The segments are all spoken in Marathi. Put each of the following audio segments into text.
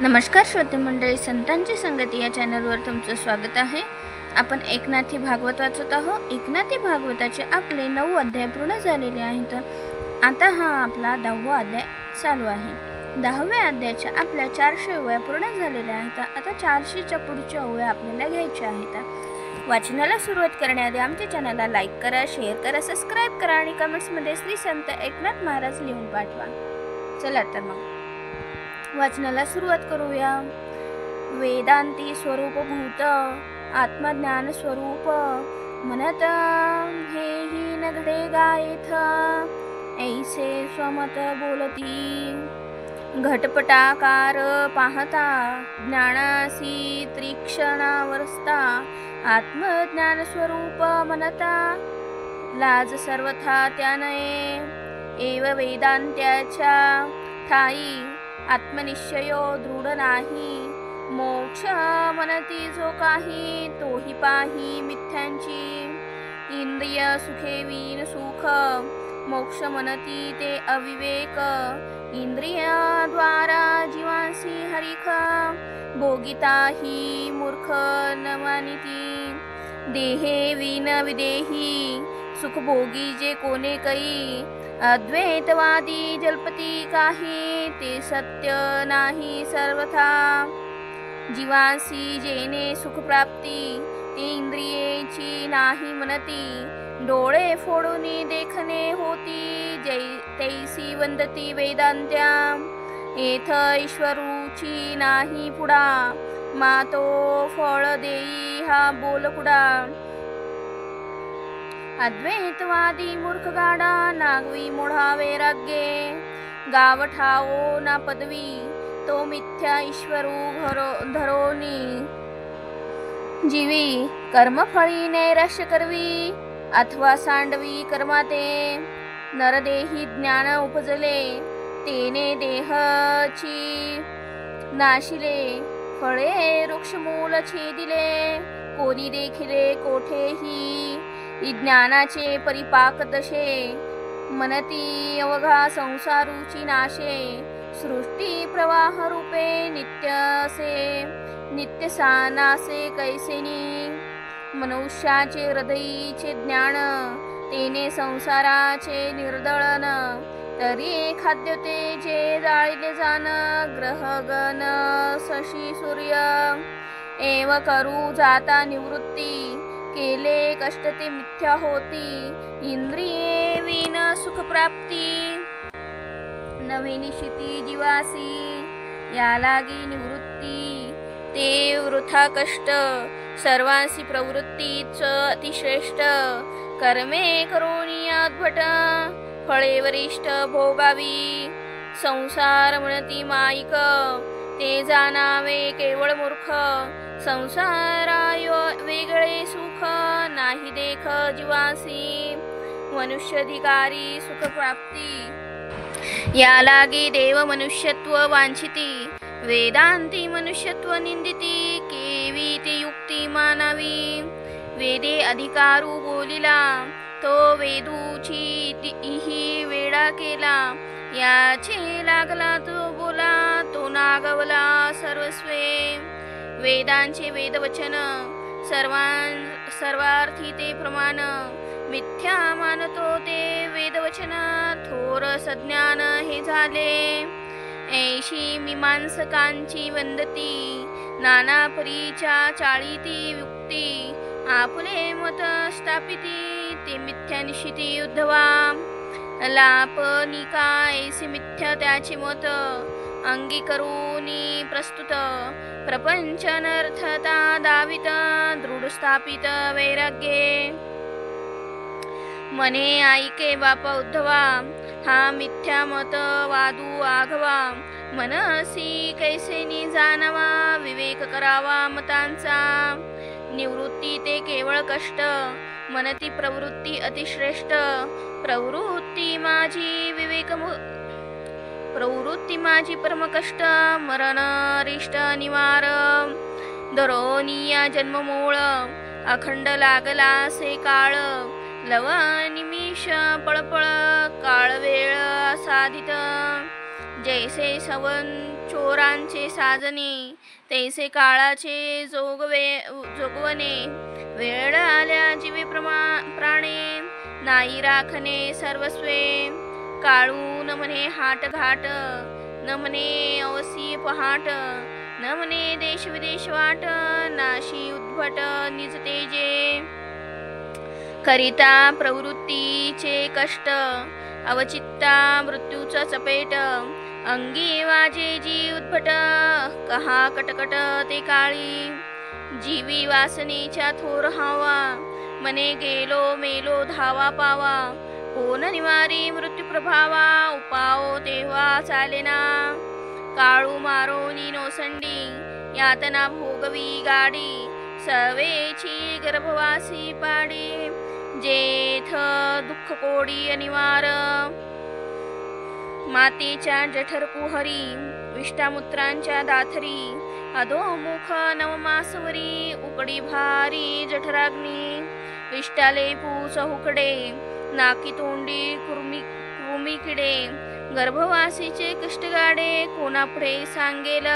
नमस्कार श्रोते मंडळी, संतांची संगती या चॅनलवर तुमचं स्वागत आहे। आपण एकनाथी भागवत वाचत आहोत। एकनाथी भागवताचे आपले 9 अध्याय पूर्ण झालेले आहेत। आता हा आपला 10वा अध्याय चालू आहे। 10व्या अध्यायाच्या आपल्या 400 ओव्या पूर्ण झालेल्या आहेत। आता 400च्या पुढच्या ओव्या आपल्याला घ्यायच्या आहेत। वाचनाला सुरुवात करण्याआधी आमच्या चॅनलला लाईक करा, शेअर करा, सबस्क्राईब करा आणि कमेंट्समध्ये श्री संत एकनाथ महाराज लिहून पाठवा। चला तर मग वाचनाला सुरुवात करूया। वेदांती स्वरूप भूत आत्मज्ञान स्वरूप म्हणत हे ही न घडे गायथ ऐसे स्वमत बोलती घटपटाकार पाहता ज्ञानासी त्रिक्षणावरस्ता आत्मज्ञान स्वरूप म्हणता लाज सर्वथा त्यानये एव वेदांत्याच्या ठाई आत्मनिश्चयो दृढ नाही मोक्ष मनती जो काही तोही पाही मिथ्यांची इंद्रिय सुखे वीन सुख मोक्ष मनती ते अविवेक इंद्रियाद्वारा जीवांसी हरिख भोगिता ही मूर्ख न मानिती देहे वीन विदेही सुख भोगी जे कोणे कै अद्वैतवादी जल्पती काही ते सत्य नाही सर्वथा जीवांसी जेने सुख प्राप्ती ते इंद्रियेची नाही म्हणती डोळे फोडून देखणे होती तैसी वंदती वेदांत्या येथ ईश्वरूची नाही पुढा मातो फळ देई हा बोल कुडा अद्वैतवादी मूर्ख गाडा नागवी मोढा वैराग्ये गावठाओ ना पदवी तो मिथ्या ईश्वरू धरोनी जीवी कर्मफळी नैराश्य करवी अथवा सांडवी कर्माते नरदेही ज्ञान उपजले तेने देहची नाशिले फळे वृक्षमूल छेदिले कोणी देखिले कोठेही ज्ञानाचे परिपाक दशे मनती अवघा संसारूची नाशे सृष्टी प्रवाह रूपे नित्यसे नित्यसानासे कैसेनी मनुष्याचे हृदयीचे ज्ञान तेने संसाराचे निर्दळन तरी खाद्यते जे जाळिले जाण ग्रहगण शशी सूर्य एव करू जाता निवृत्ती केले कष्ट ते मिथ्या होती इंद्रिये विन सुख प्राप्ती नवे निशिती जीवासी या लागी निवृत्ती ते वृथा कष्ट सर्वांसी प्रवृत्तीच अतिश्रेष्ठ कर्मे करोनी अद्भट फळे वरिष्ठ भोगावी संसार म्हणती माईक ते जाणावे केवळ मूर्ख संसाराय वेगळे सुख नाही देख जीवासी मनुष्याधिकारी सुख प्राप्ती या लागी देव मनुष्यत्व वांछिती वेदांती मनुष्यत्व निंदिती केवी ते युक्ती मानावी वेदे अधिकारू बोलिला तो वेदूची ही वेळा केला याचे लागला तो बोला तो नागवला सर्वस्वे वेदांचे वेदवचन सर्वार्थी ते प्रमाण मिथ्या मानतो ते वेदवचन थोर सज्ञान हे झाले ऐशी मीमांसकांची वंदती नाना परीच्या चाळीती युक्ती आपले मत स्थापिती ते मिथ्या निशिती उद्धवा लापनिका ऐसी मिथ्या त्याचे मत अंगीकरूनी प्रस्तुत प्रपंच नर्थता दावित दृढ स्थापित वैराग्ये मने ऐके बापा उद्धवा हा मिथ्या मत वादू आघवा मनसी कैसेनी जाणवा विवेक करावा मतांचा निवृत्ती ते केवळ कष्ट मनती प्रवृत्ती अतिश्रेष्ठ प्रवृत्ती माझी परमकष्ट मरण रिष्ट निवार दरोनिया जन्ममूळ अखंड लागला से काळ लव निमिष पळपळ काळ वेळ साधित जैसे सवन चोरांचे साजने, तैसे काळाचे जोगवणे, वेळ आल्या जीवे प्राणे, नाही राखणे सर्वस्वे, काळू न म्हणे हाट घाट, न म्हणे अवसी पहाट, न म्हणे देश विदेश वाट, नाशी उद्भट निज तेजे, करिता प्रवृत्तीचे कष्ट, अवचित्ता मृत्यूचा चपेट, अंगी वाजे जी उद्भट, कहा कटकट ते काळी, जीवी वासनेच्या थोर हावा, मने गेलो मेलो धावा पावा, कोण निवारी मृत्यू प्रभावा, उपाओ तेव्हा चालेना, काळू मारोनी नोसंडी, यातना भोगवी गाडी, सवेची गर्भवासी पाडी, जेथ दुःख कोडी अनिवार, मातेच्या जठर कुहरी, विष्टामुत्रांच्या दाथरी, अधोमुख नवमासवरी, उकडी भारी जठराग्नी, विष्टाले पूस हुकडे, नाकी तोंडी कृमी किडे, गर्भवासीचे कष्टगाडे, कोणापुढे सांगेल,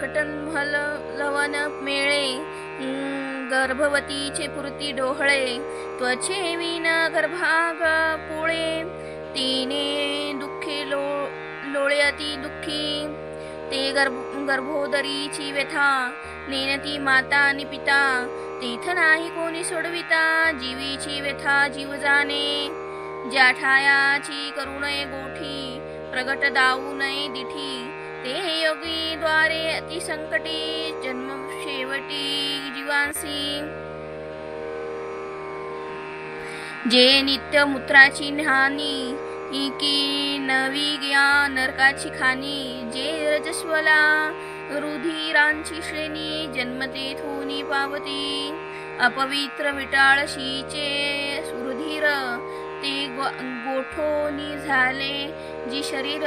कटन्मल लवन मेळे, गर्भवतीचे पुरती डोहळे, त्वचे विन गर्भाग पोळे, तिने दुःखे लोळे अति दुःखी, ते गर्भोदरीची व्यथा, नेनती माता आणि पिता, तीथ नाही कोणी सोडविता, जीवीची व्यथा जीव जाणे, ज्याठायाची करुणय गोठी, प्रगट दाऊ नये दिठी, ते योगी द्वारे अति संकटी, जन्म शेवटी जीवांसी, जे नित्य मूत्राची न्हानी, की नवी ग्या नरकाची खानी, जे रजस्वला रुधिरांची श्रेणी, जन्मते थोनी पावती, अपवित्र विटाळशीचे रुधिर, ते गोठोनी झाले जी शरीर,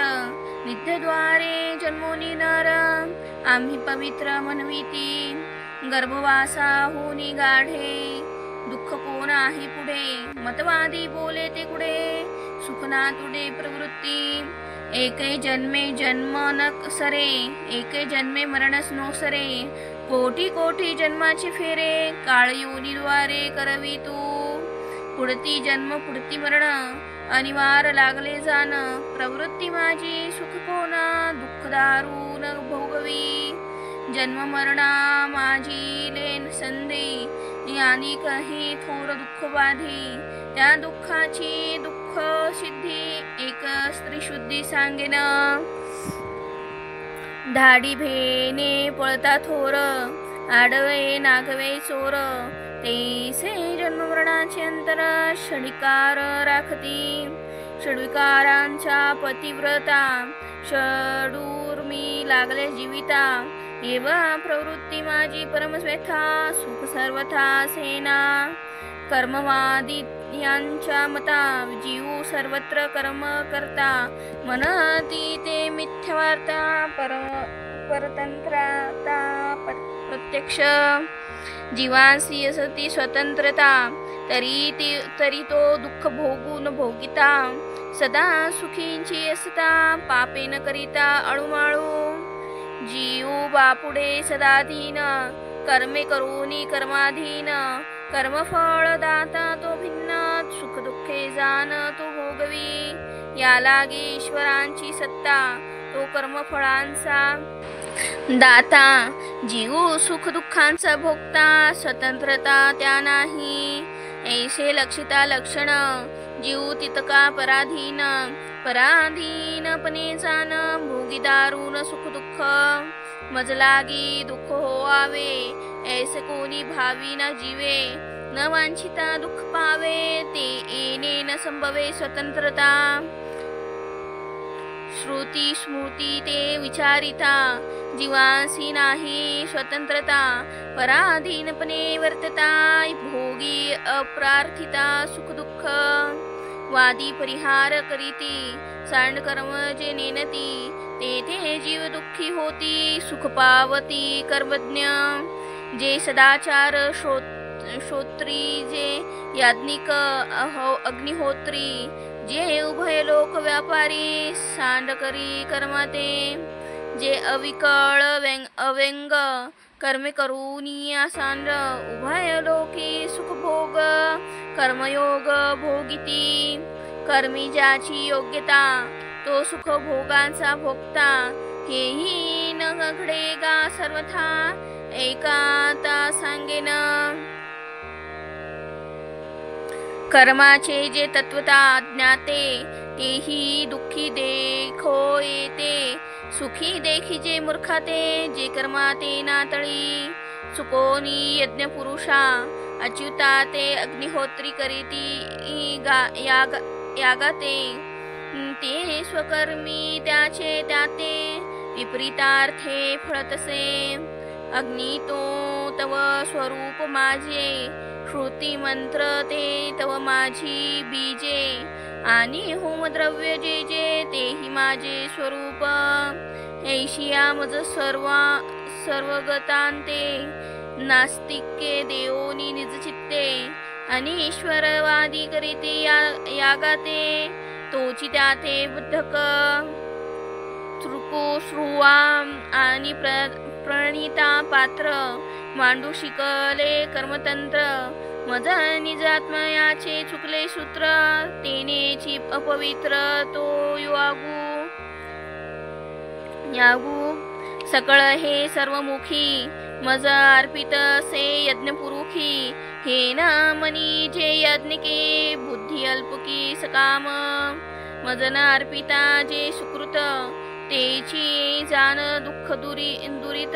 नित्यद्वारे जन्मोनी नर, आम्ही पवित्र म्हणविती, गर्भवासा होनी गाढे, दुःख कोण आहे पुढे, मतवादी बोले ते कुडे, सुखना तुडे प्रवृत्ती, एके जन्मे जन्म न सरे, एके जन्मे मरणस नो सरे, कोटी कोटी जन्माचे फेरे, काळ योनीद्वारे करवी तू, पुढती जन्म पुढती मरण, अनिवार्य लागले जाण, प्रवृत्ती माझी सुख कोणा, दुःख दारुण भोगवी, जन्म मरणा माझी लेन संधी, यानी काही थोर दुःख बाधी, त्या दुःखाची दुःख सिद्धी, एक स्त्री शुद्धी सांगेन, धाडी भेने पळता थोर, आडवे नागवे चोर, तैसे जन्म मरणाचे अंतर, षडिकार राखती, षडविकारांच्या पतिव्रता, षडूर्मी लागले जीविता, एव प्रवृत्ती माझी परमस्वेथा, सुख सर्वथा सेना, कर्मवादी यांच्या मता, जीव सर्वत्र कर्म करता, मनती ते मिथ्यवार्ता, परतंत्रता प्रत्यक्ष, जीवांसी असती स्वतंत्रता, तरी तो दुःख भोगून भोगिता, सदा सुखींची असता, पापे न करिता अळूमाळू, जीव बापुडे सदाधीन, कर्मे करोनी कर्माधीन, कर्मफळ दाता तो भिन्न, सुख दुःखे जाण तो भोगवी, या लागे ईश्वरांची सत्ता, तो कर्मफळांचा दाता, जीव सुख दुःखांचा भोगता, स्वतंत्रता त्या नाही, ऐसे लक्षिता लक्षण, जीव तितका पराधीन, पराधीनपणे जाण, भोगी दारुण सुख दुःख, मज लागी दुःख होवावे, ऐसे कोणी भावी न जीवे, न वांछिता दुःख पावे, ते येणे न संभवे स्वतंत्रता, श्रुती स्मृती ते विचारिता, जीवांसी नाही स्वतंत्रता, पराधीनपणे वर्तता, भोगी अप्रार्थिता सुख दुःख, वादी परिहार करीती, सांड कर्म जे नेनती, तेथे जीव दुःखी होती, सुख पावती कर्मज्ञ, जे सदाचार श्रोत्री, जे याज्ञिक अग्निहोत्री, जे उभय लोक व्यापारी सांड करी कर्माते, जे अविकळ अव्यंग कर्मे करूनिया सांड, उभय लोकी सुख भोग कर्मयोग भोगिती, कर्मी ज्याची योग्यता तो सुख भोगांचा भोगता, हेही न घडेगा सर्वथा एकाता सांगेन। कर्माचे जे तत्वता ज्ञाते, तेही दुःखी देखो येते, सुखी देखी जे मूर्खाते, जे कर्माते नातळी, चुकोनी यज्ञ पुरुषा अच्युता ते अग्निहोत्री करीती यागाते, ते स्वकर्मी त्याचे त्याते, विपरीतार्थे फळतसे, अग्नी तो तव स्वरूप माझे, श्रुती मंत्र ते तव माझी बीजे, आणि होमद्रव्य जे जे तेही माझे स्वरूप, ऐशिया मज सर्वगतांते, नास्तिके देवोनी निज चित्ते, आणि ईश्वरवादी करीते यागाते, तोची त्याते बुद्धक तृको श्रुवा आणि प्रणिता पात्र, मांडू शिकले कर्मतंत्र, मज निजात्मयाचे चुकले सूत्र, तेनेची अपवित्र तो यागू सकळ हे सर्वमुखी, मज अर्पित से यज्ञ पुरुखी, हे ना मनी जे यज्ञके बुद्धी अल्पकी सकाम, मजन अर्पिता जे सुकृत, तेची जाण दुःख दुरित,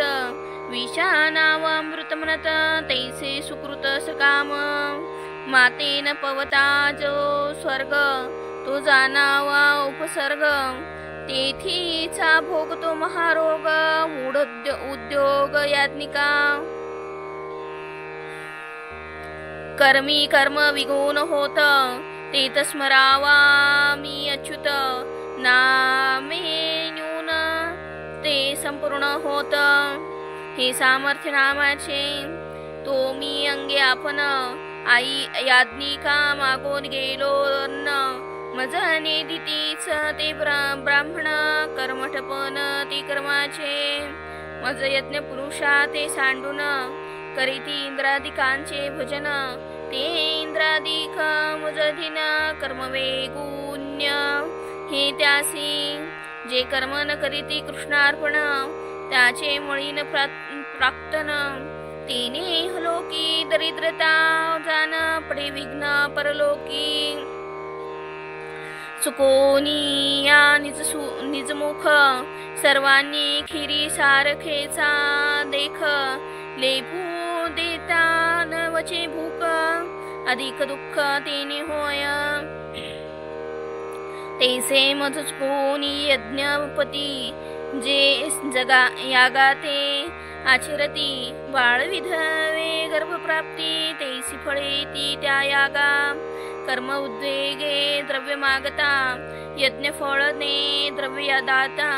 विषा नाव अमृत म्हणत, तैसे सुकृत सकाम, मातेन पवता जो स्वर्ग, तो जाणावा उपसर्ग, तेथीचा भोगतो महारोग, मूढ उद्योग याज्ञिका, कर्मी कर्म विगुण होत, तेत स्मरावा मी अच्युत, नामे न्यून ते संपूर्ण होत, हे सामर्थ्य नामाचे तो मी अंगे आपण, आई याज्ञिका मागून गेलो अन्न, मज नेदितीच ते ब्राह्मण, कर्मठपण ते कर्माचे, मज यज्ञ पुरुषा ते सांडून, करीती इंद्रादिकांचे भजन, ते इंद्रादिक मुजधीन कर्मवेगुण्य, हे त्यासी जे कर्म न करीती कृष्णार्पण, त्याचे मळीन प्राक्तन, तेने लोकी दरिद्रता जान, पडे विघ्न परलोकी, चुकोनी या निजमुख, सर्वांनी खिरी सारखेचा देख, लेपू देता न वचे भूक, अधिक दुःख तेने होय, तैसे मज चुकोनी यज्ञपती, जे जगा यागाते आचरती, बाळ विधवे गर्भप्राप्ती, तैसी फळेती त्या यागा, कर्म उद्वेगे द्रव्य मागता, यज्ञ फळने द्रव्य दाता,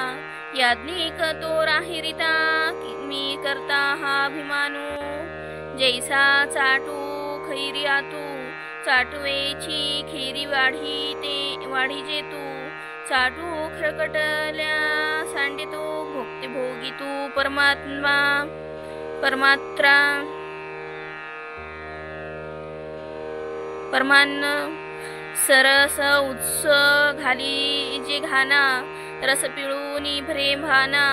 याज्ञिक तो राहिरिता, मी करता हा अभिमानू, जैसा चाटू खैरी आतू, चाटवेची खिरी वाढी जेतू, चाटू खरकटल्या सांडितू, भोगते भोगितू परमान्न, सरस उत्स घाली जे घाना, रस पिळूनी भरे भाना,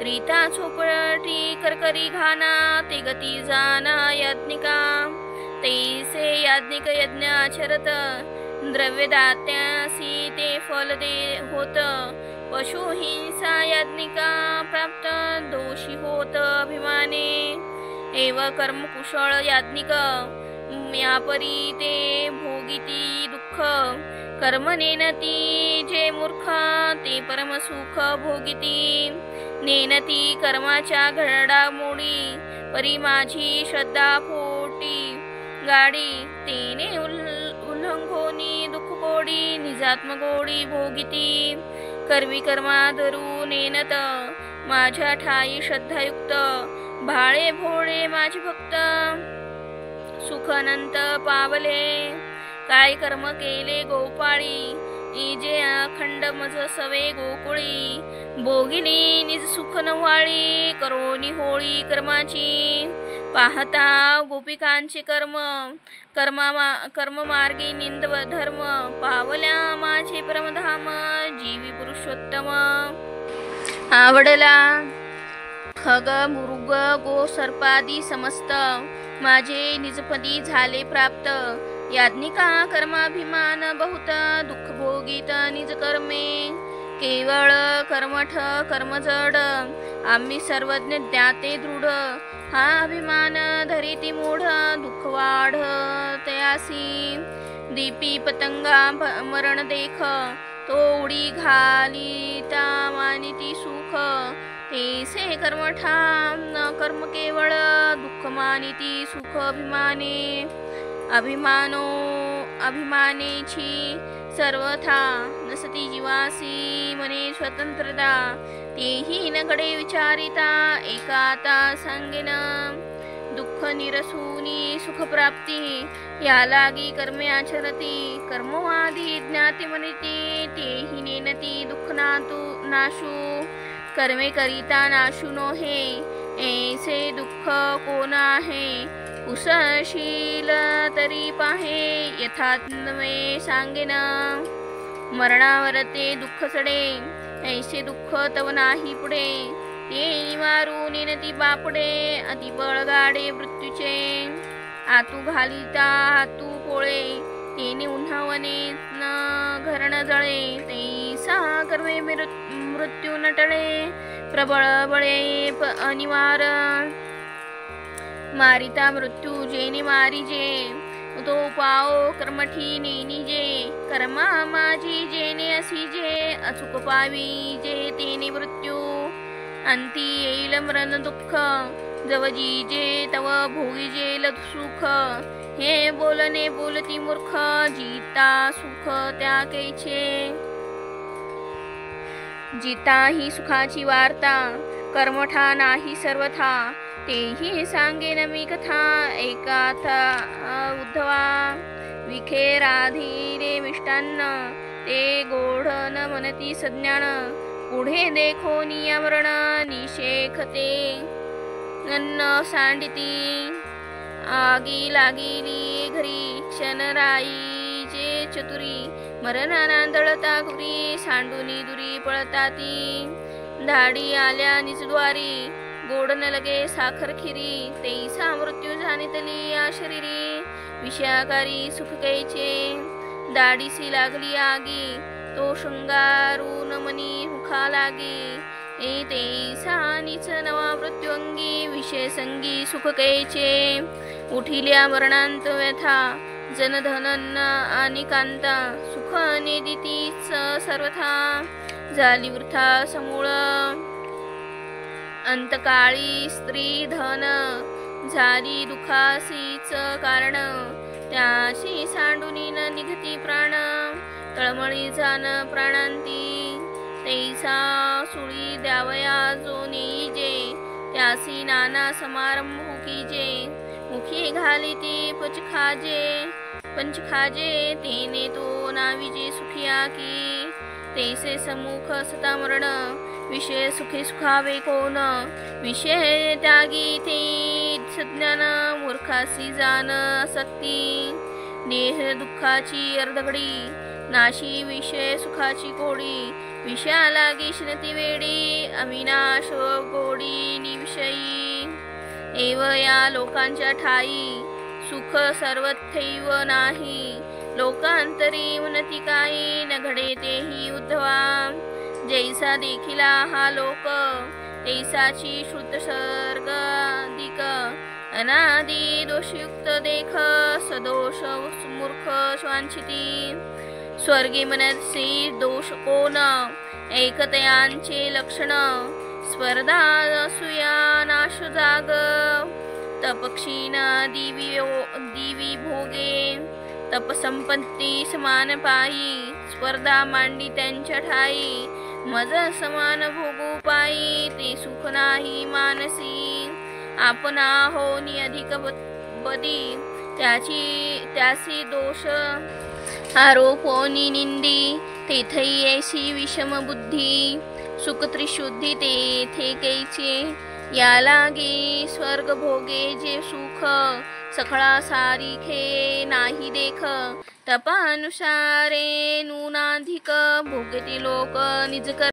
रीता चोपटी करकरी घाना, ते गती जाना याज्ञिका, तैसे याज्ञिक यज्ञ आचरत, द्रव्यदात्यासी ते फल दे होत, पशु हिंसा याज्ञिका प्राप्त, दोषी होत अभिमाने, एव कर्म कुशळ याज्ञिक, यापरी ते भोगिती दुःख, कर्म नेनती जे मूर्ख, ते परम सुख भोगिती, नेनती कर्माच्या घडामोडी, परी माझी श्रद्धा पोटी गाडी, तेने उल्लंघोनी दुःख कोडी, निजात्म गोडी भोगिती, कर्मी कर्मा धरू नेनत, माझ्या ठाई श्रद्धायुक्त, भाळे भोळे माझे भक्त, सुख अनंत पावले, काय कर्म केले गोपाळी, इजे अखंड मज सवे गोकुळी भोगिली निज सुख नव्हाळी करोनी होळी कर्माची पाहता गोपिकांचे कर्म मार्गी निंदव धर्म पावल्या माझे परमधाम जीवी पुरुषोत्तम आवडला खग मृग गो सर्पादी समस्त माझे निजपदी झाले प्राप्त याज्ञिका कर्माभिमान बहुत दुःख भोगीत निज कर्मे केवळ कर्मठ कर्मजड आम्ही सर्वज्ञ ज्ञाते दृढ हा अभिमान धरिती मूढ दुःख वाढ तयासी दीपी पतंगा मरण देख तो उडी घालिता मानिती सुख तेसे कर्मठा न कर्म केवळ दुःख मानिती सुख अभिमानेची सर्वथा नसती जीवासी मने स्वतंत्रता तेही न कडे विचारिता एकाता सांगेन दुःख निरसूनी सुख प्राप्ती या लागी कर्मे आचरती कर्मवादी ज्ञाते मनिती तेही नेनती दुःख नाशू कर्मे करिता नाशू नो हे ऐसे दुःख कोण आहे कुशशील तरी पाहे यथात्मे सांगेन मरणावर ते दुःख चढे ऐसे दुःख तव नाही पुढे ते निवारून नेनती बापडे अति बळगाडे मृत्यूचे आतू घालिता हातू पोळे तेने उन्हावने घरण जळे तैसा कर्मे मृत्यू नटळे प्रबळ बळे अनिवार मारिता मृत्यू जेने मारिजे तो पाओ कर्मठी नेनिजे कर्मा माझी जेने असिजे अचूक पावी जे तेने मृत्यू अंती येईल मरण दुःख जवजीजे तव भोगीजे सुख हे बोलणे बोलती मूर्ख जीता सुख त्या कैचे जिता ही सुखाची वार्ता कर्मठा नाही सर्वथा तेही सांगेन मी कथा एकाथा उद्धवा विखेराधीरे मिष्टान्न ते गोढ न मनती सज्ञान पुढे देखो नियमरण निषेखते अन्न सांडिती आगी लागिली घरी क्षणराईचे चतुरी मरणा नांदळता घुरी सांडुनी दुरी पळताती धाडी आल्या निजद्वारी गोड न लगे साखर खिरी तैसा मृत्यू जाणितली या शरीरी विषयाकारी सुख कैचे दाडीसी लागली आगी तो शृंगारून मनी मुखा लागी तैसा निच नवा मृत्यू अंगी विषय संगी सुख कैचे उठिल्या मरणांत व्यथा जनधन आणि कांता सुख नेदितीच सर्वथा झाली वृथा समूळ अंतकाळी स्त्री धन झाली दुखासीच कारण त्याशी सांडुनी न निघती प्राण तळमळी जाण प्राणांती तैसा सुळी द्यावया जो नेईजे त्यासी नाना समारंभ कीजे मुखी घालिती पंच खाजे तेने तो नाविजे सुखिया की तैसे समुख सता मरण विषय सुखे सुखावे कोण विषय त्यागी ते सज्ञान मूर्खासी जाण आसक्ती देह दुःखाची अर्धघडी नाशी विषय सुखाची कोडी विषया लागी शिनती वेडी अविनाश गोडी निविषयी एव या लोकांच्या ठाई सुख सर्वथैव नाही लोकांतरी उन्नती काही न घडे तेही उद्धवा जैसा देखिला हा लोक तैसाची शुद्ध सर्गाधिक अनादि दोषयुक्त देख सदोष मूर्ख स्वांचिती स्वर्गी मनसी दोष कोण एकतयांचे लक्षण स्पर्धा असूया नाश जाग तपक्षीण दिवी भोगे तपसंपत्ती समान पायी स्पर्धा मांडी त्यांच्या ठाई मज समान भोगू पायी ते सुख नाही मानसी आपणा होनी अधिक बदी त्याची दोष आरोपोनी निंदी तेथई ऐसी विषम बुद्धी सुख त्रिशुद्धी तेथे कैचे या लागे स्वर्ग भोगे जे सुख सखळा सारिखे नाही देख तपानुसारे नूनाधिक भोगती लोक निज